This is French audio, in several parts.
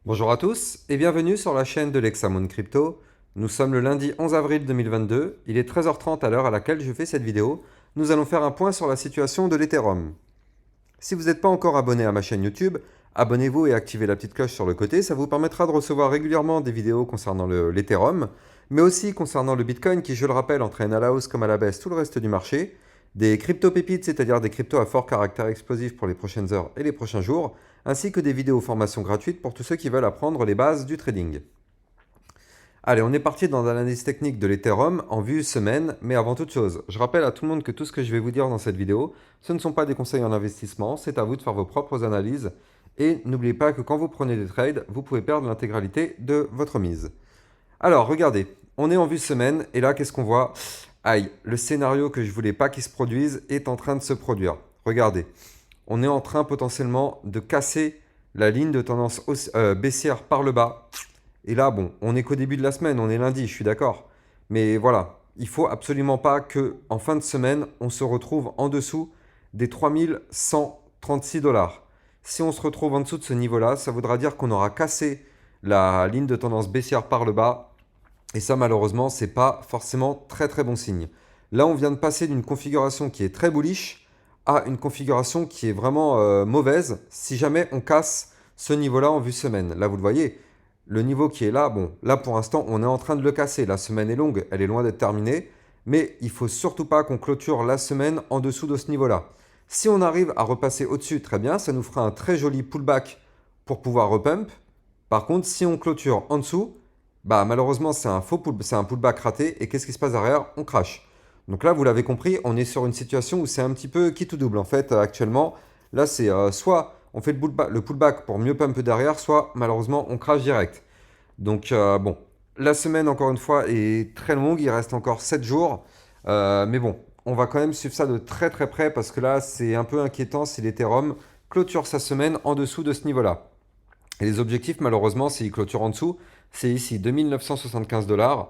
Bonjour à tous et bienvenue sur la chaîne de l'Hexamone Crypto. Nous sommes le lundi 11 avril 2022, il est 13h30 à l'heure à laquelle je fais cette vidéo. Nous allons faire un point sur la situation de l'Ethereum. Si vous n'êtes pas encore abonné à ma chaîne YouTube, abonnez-vous et activez la petite cloche sur le côté, ça vous permettra de recevoir régulièrement des vidéos concernant l'Ethereum, mais aussi concernant le Bitcoin qui, je le rappelle, entraîne à la hausse comme à la baisse tout le reste du marché, des crypto-pépites, c'est-à-dire des cryptos à fort caractère explosif pour les prochaines heures et les prochains jours, ainsi que des vidéos formations gratuites pour tous ceux qui veulent apprendre les bases du trading. Allez, on est parti dans l'analyse technique de l'Ethereum en vue semaine, mais avant toute chose, je rappelle à tout le monde que tout ce que je vais vous dire dans cette vidéo, ce ne sont pas des conseils en investissement, c'est à vous de faire vos propres analyses, et n'oubliez pas que quand vous prenez des trades, vous pouvez perdre l'intégralité de votre mise. Alors, regardez, on est en vue semaine, et là, qu'est-ce qu'on voit? Aïe, le scénario que je voulais pas qu'il se produise est en train de se produire. Regardez, on est en train potentiellement de casser la ligne de tendance baissière par le bas. Et là, bon, on est qu'au début de la semaine, on est lundi, je suis d'accord. Mais voilà, il faut absolument pas que en fin de semaine, on se retrouve en dessous des 3136 dollars. Si on se retrouve en dessous de ce niveau-là, ça voudra dire qu'on aura cassé la ligne de tendance baissière par le bas. Et ça, malheureusement, c'est pas forcément très très bon signe. Là, on vient de passer d'une configuration qui est très bullish à une configuration qui est vraiment mauvaise si jamais on casse ce niveau-là en vue semaine. Là, vous le voyez, le niveau qui est là, bon, là pour l'instant, on est en train de le casser. La semaine est longue, elle est loin d'être terminée, mais il faut surtout pas qu'on clôture la semaine en dessous de ce niveau-là. Si on arrive à repasser au-dessus, très bien, ça nous fera un très joli pullback pour pouvoir repump. Par contre, si on clôture en dessous, bah malheureusement c'est un c'est un pullback raté et qu'est-ce qui se passe derrière? On crash. Donc là, vous l'avez compris, on est sur une situation où c'est un petit peu qui tout double en fait actuellement. Là, c'est soit on fait le pullback pour mieux pump derrière, soit malheureusement on crash direct. Donc bon, la semaine encore une fois est très longue, il reste encore 7 jours. Mais bon, on va quand même suivre ça de très très près parce que là c'est un peu inquiétant si l'Ethereum clôture sa semaine en dessous de ce niveau-là. Et les objectifs malheureusement s'il clôture en dessous, c'est ici 2975 dollars,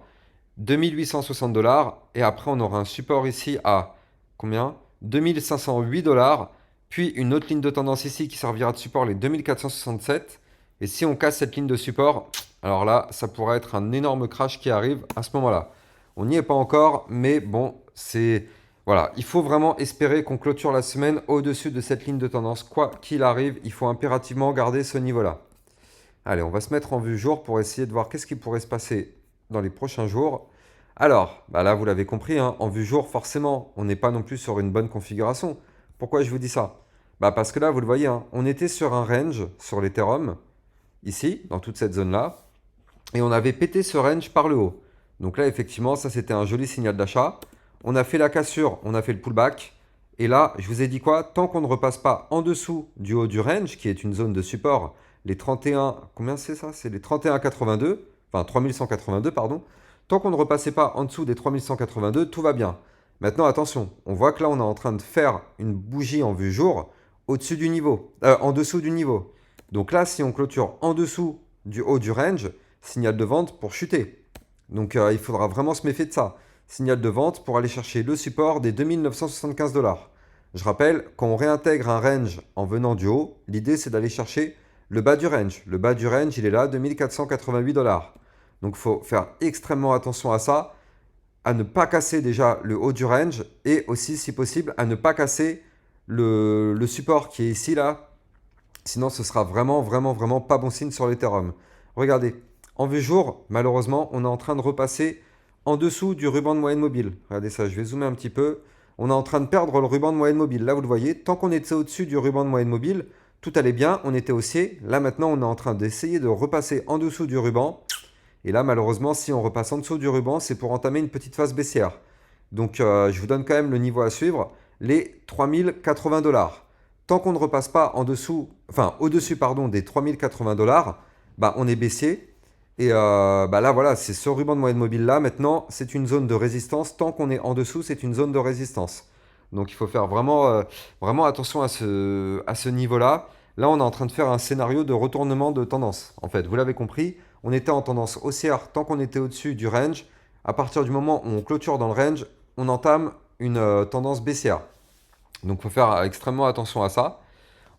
2860 dollars et après on aura un support ici à combien? 2508 dollars, puis une autre ligne de tendance ici qui servira de support les 2467. Et si on casse cette ligne de support, alors là, ça pourrait être un énorme crash qui arrive à ce moment-là. On n'y est pas encore, mais bon, c'est... Voilà, il faut vraiment espérer qu'on clôture la semaine au-dessus de cette ligne de tendance. Quoi qu'il arrive, il faut impérativement garder ce niveau-là. Allez, on va se mettre en vue jour pour essayer de voir qu'est-ce qui pourrait se passer dans les prochains jours. Alors, bah là, vous l'avez compris, hein, en vue jour, forcément, on n'est pas non plus sur une bonne configuration. Pourquoi je vous dis ça? Bah parce que là, vous le voyez, hein, on était sur un range sur l'Ethereum, ici, dans toute cette zone-là, et on avait pété ce range par le haut. Donc là, effectivement, ça c'était un joli signal d'achat. On a fait la cassure, on a fait le pullback. Et là, je vous ai dit quoi? Tant qu'on ne repasse pas en dessous du haut du range, qui est une zone de support, les 31, combien c'est ça? C'est les 3182, enfin 3182, pardon. Tant qu'on ne repassait pas en dessous des 3182, tout va bien. Maintenant, attention, on voit que là, on est en train de faire une bougie en vue jour au-dessus du niveau, en dessous du niveau. Donc là, si on clôture en dessous du haut du range, signal de vente pour chuter. Donc il faudra vraiment se méfier de ça. Signal de vente pour aller chercher le support des 2975 dollars. Je rappelle, quand on réintègre un range en venant du haut, l'idée c'est d'aller chercher le bas du range. Le bas du range, il est là, 2488 dollars. Donc il faut faire extrêmement attention à ça, à ne pas casser déjà le haut du range et aussi, si possible, à ne pas casser le support qui est ici, là. Sinon, ce sera vraiment, vraiment, vraiment pas bon signe sur l'Ethereum. Regardez, en vue jour, malheureusement, on est en train de repasser en dessous du ruban de moyenne mobile. Regardez ça, je vais zoomer un petit peu. On est en train de perdre le ruban de moyenne mobile. Là, vous le voyez, tant qu'on était au-dessus du ruban de moyenne mobile, tout allait bien, on était haussier. Là, maintenant, on est en train d'essayer de repasser en dessous du ruban. Et là, malheureusement, si on repasse en dessous du ruban, c'est pour entamer une petite phase baissière. Donc, je vous donne quand même le niveau à suivre, les 3080 dollars. Tant qu'on ne repasse pas en dessous, enfin au-dessus pardon, des 3080 dollars, bah, on est baissier. Et bah là, voilà, c'est ce ruban de moyenne mobile là. Maintenant, c'est une zone de résistance. Tant qu'on est en dessous, c'est une zone de résistance. Donc, il faut faire vraiment, vraiment attention à ce niveau-là. Là, on est en train de faire un scénario de retournement de tendance. En fait, vous l'avez compris, on était en tendance haussière tant qu'on était au-dessus du range. À partir du moment où on clôture dans le range, on entame une tendance baissière. Donc il faut faire extrêmement attention à ça.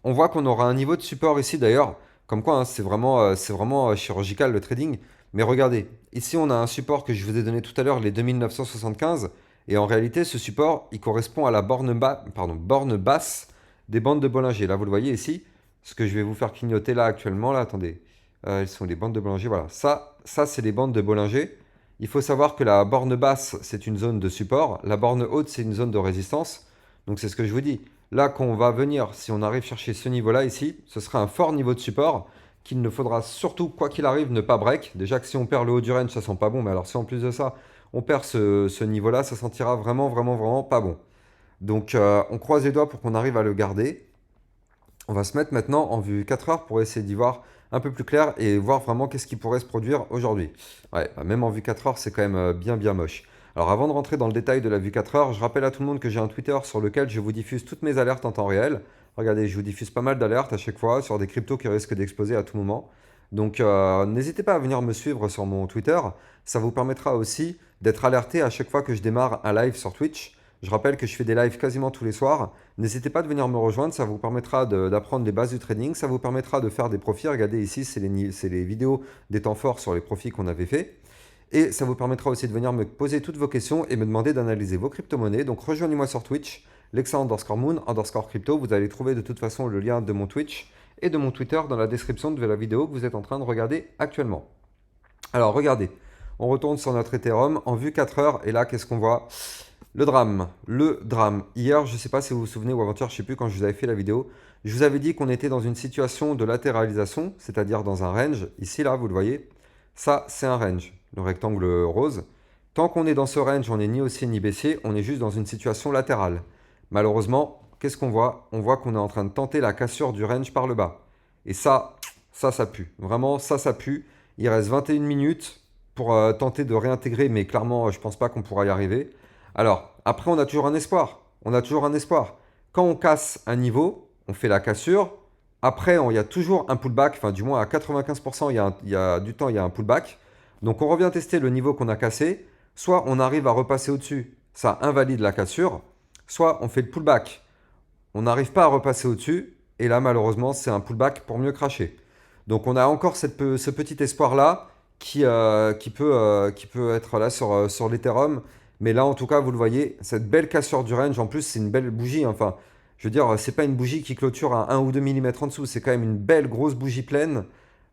On voit qu'on aura un niveau de support ici d'ailleurs. Comme quoi, hein, c'est vraiment chirurgical le trading. Mais regardez, ici on a un support que je vous ai donné tout à l'heure, les 2975. Et en réalité, ce support, il correspond à la borne basse des bandes de Bollinger. Là, vous le voyez ici. Ce que je vais vous faire clignoter là actuellement, là, attendez. Elles sont les bandes de Bollinger, voilà. Ça c'est les bandes de Bollinger. Il faut savoir que la borne basse, c'est une zone de support. La borne haute, c'est une zone de résistance. Donc c'est ce que je vous dis. Là, quand on va venir, si on arrive chercher ce niveau-là ici, ce sera un fort niveau de support qu'il ne faudra surtout, quoi qu'il arrive, ne pas break. Déjà que si on perd le haut du range, ça sent pas bon. Mais alors si en plus de ça, on perd ce niveau-là, ça sentira vraiment, vraiment, vraiment pas bon. Donc on croise les doigts pour qu'on arrive à le garder. On va se mettre maintenant en vue 4 heures pour essayer d'y voir un peu plus clair et voir vraiment qu'est-ce qui pourrait se produire aujourd'hui. Ouais, bah, même en vue 4 heures, c'est quand même bien bien moche. Alors avant de rentrer dans le détail de la vue 4 heures, je rappelle à tout le monde que j'ai un Twitter sur lequel je vous diffuse toutes mes alertes en temps réel. Regardez, je vous diffuse pas mal d'alertes à chaque fois sur des cryptos qui risquent d'exploser à tout moment. Donc n'hésitez pas à venir me suivre sur mon Twitter. Ça vous permettra aussi d'être alerté à chaque fois que je démarre un live sur Twitch. Je rappelle que je fais des lives quasiment tous les soirs. N'hésitez pas de venir me rejoindre, ça vous permettra d'apprendre les bases du trading, ça vous permettra de faire des profits. Regardez ici, c'est les vidéos des temps forts sur les profits qu'on avait fait. Et ça vous permettra aussi de venir me poser toutes vos questions et me demander d'analyser vos crypto-monnaies. Donc rejoignez-moi sur Twitch, Lexa_Moon_Crypto. Vous allez trouver de toute façon le lien de mon Twitch et de mon Twitter dans la description de la vidéo que vous êtes en train de regarder actuellement. Alors regardez, on retourne sur notre Ethereum en vue 4 heures et là qu'est-ce qu'on voit? Le drame. Hier, je ne sais pas si vous vous souvenez ou avant-hier, je ne sais plus quand je vous avais fait la vidéo, je vous avais dit qu'on était dans une situation de latéralisation, c'est-à-dire dans un range. Ici, là, vous le voyez, ça, c'est un range, le rectangle rose. Tant qu'on est dans ce range, on n'est ni haussier ni baissier, on est juste dans une situation latérale. Malheureusement, qu'est-ce qu'on voit? On voit qu'on est en train de tenter la cassure du range par le bas. Et ça pue. Vraiment, ça pue. Il reste 21 minutes pour tenter de réintégrer, mais clairement, je ne pense pas qu'on pourra y arriver. Alors, après, on a toujours un espoir. On a toujours un espoir. Quand on casse un niveau, on fait la cassure. Après, il y a toujours un pullback. Enfin, du moins, à 95%, du temps, il y a un pullback. Donc, on revient tester le niveau qu'on a cassé. Soit on arrive à repasser au-dessus. Ça invalide la cassure. Soit on fait le pullback. On n'arrive pas à repasser au-dessus. Et là, malheureusement, c'est un pullback pour mieux cracher. Donc, on a encore ce petit espoir-là qui peut être là sur l'Ethereum. Mais là, en tout cas, vous le voyez, cette belle cassure du range, en plus, c'est une belle bougie. Enfin, je veux dire, c'est pas une bougie qui clôture à 1 ou 2 mm en dessous. C'est quand même une belle grosse bougie pleine.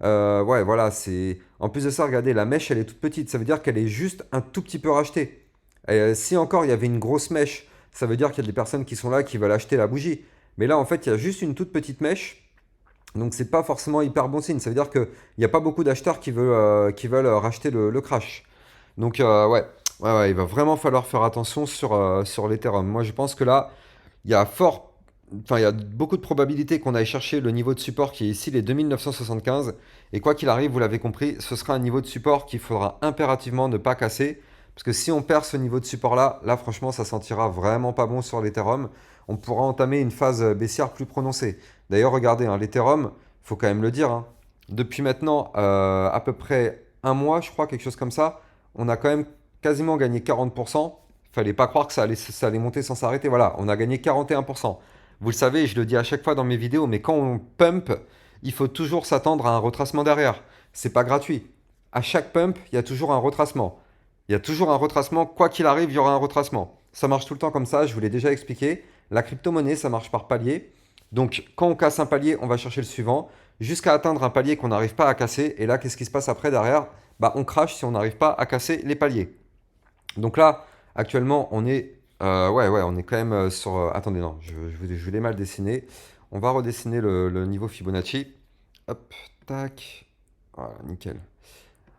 Ouais, voilà, c'est... En plus de ça, regardez, la mèche, elle est toute petite. Ça veut dire qu'elle est juste un tout petit peu rachetée. Et, si encore il y avait une grosse mèche, ça veut dire qu'il y a des personnes qui sont là qui veulent acheter la bougie. Mais là, en fait, il y a juste une toute petite mèche. Donc, c'est pas forcément hyper bon signe. Ça veut dire qu'il n'y a pas beaucoup d'acheteurs qui veulent racheter le crash. Donc, ouais. Ouais, il va vraiment falloir faire attention sur l'Ethereum. Moi, je pense que là, il y a il y a beaucoup de probabilités qu'on aille chercher le niveau de support qui est ici, les 2975. Et quoi qu'il arrive, vous l'avez compris, ce sera un niveau de support qu'il faudra impérativement ne pas casser. Parce que si on perd ce niveau de support-là, là, franchement, ça sentira vraiment pas bon sur l'Ethereum. On pourra entamer une phase baissière plus prononcée. D'ailleurs, regardez, hein, l'Ethereum, il faut quand même le dire, hein, depuis maintenant à peu près un mois, je crois, quelque chose comme ça, on a quand même quasiment gagné 40%. Fallait pas croire que ça allait monter sans s'arrêter. Voilà, on a gagné 41%. Vous le savez, je le dis à chaque fois dans mes vidéos, mais quand on pump, il faut toujours s'attendre à un retracement derrière. C'est pas gratuit. À chaque pump, il y a toujours un retracement. Il y a toujours un retracement. Quoi qu'il arrive, il y aura un retracement. Ça marche tout le temps comme ça, je vous l'ai déjà expliqué. La crypto-monnaie, ça marche par palier. Donc, quand on casse un palier, on va chercher le suivant jusqu'à atteindre un palier qu'on n'arrive pas à casser. Et là, qu'est-ce qui se passe après derrière? Bah, on crache si on n'arrive pas à casser les paliers. Donc là, actuellement, on est, ouais, on est quand même sur. Attendez, non, je l'ai mal dessiné. On va redessiner le niveau Fibonacci. Hop, tac. Voilà, nickel.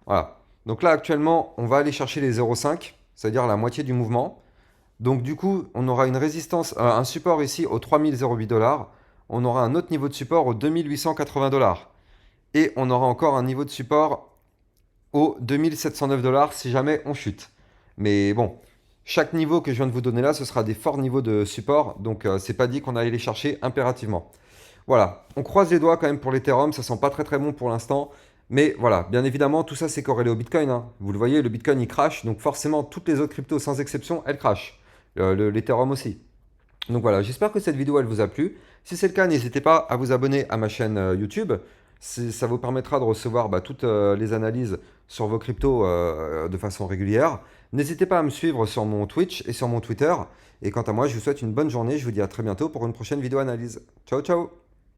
Voilà. Donc là, actuellement, on va aller chercher les 0,5, c'est-à-dire la moitié du mouvement. Donc du coup, on aura une résistance, un support ici au 3008 dollars. On aura un autre niveau de support au 2880 dollars. Et on aura encore un niveau de support au 2709 dollars si jamais on chute. Mais bon, chaque niveau que je viens de vous donner là, ce sera des forts niveaux de support. Donc c'est pas dit qu'on aille les chercher impérativement. Voilà, on croise les doigts quand même pour l'Ethereum, ça sent pas très très bon pour l'instant. Mais voilà, bien évidemment, tout ça c'est corrélé au Bitcoin, hein. Vous le voyez, le Bitcoin il crash, donc forcément toutes les autres cryptos sans exception, elles crashent. L'Ethereum aussi. Donc voilà, j'espère que cette vidéo elle vous a plu. Si c'est le cas, n'hésitez pas à vous abonner à ma chaîne YouTube. Ça vous permettra de recevoir toutes les analyses sur vos cryptos de façon régulière. N'hésitez pas à me suivre sur mon Twitch et sur mon Twitter. Et quant à moi, je vous souhaite une bonne journée. Je vous dis à très bientôt pour une prochaine vidéo analyse. Ciao, ciao!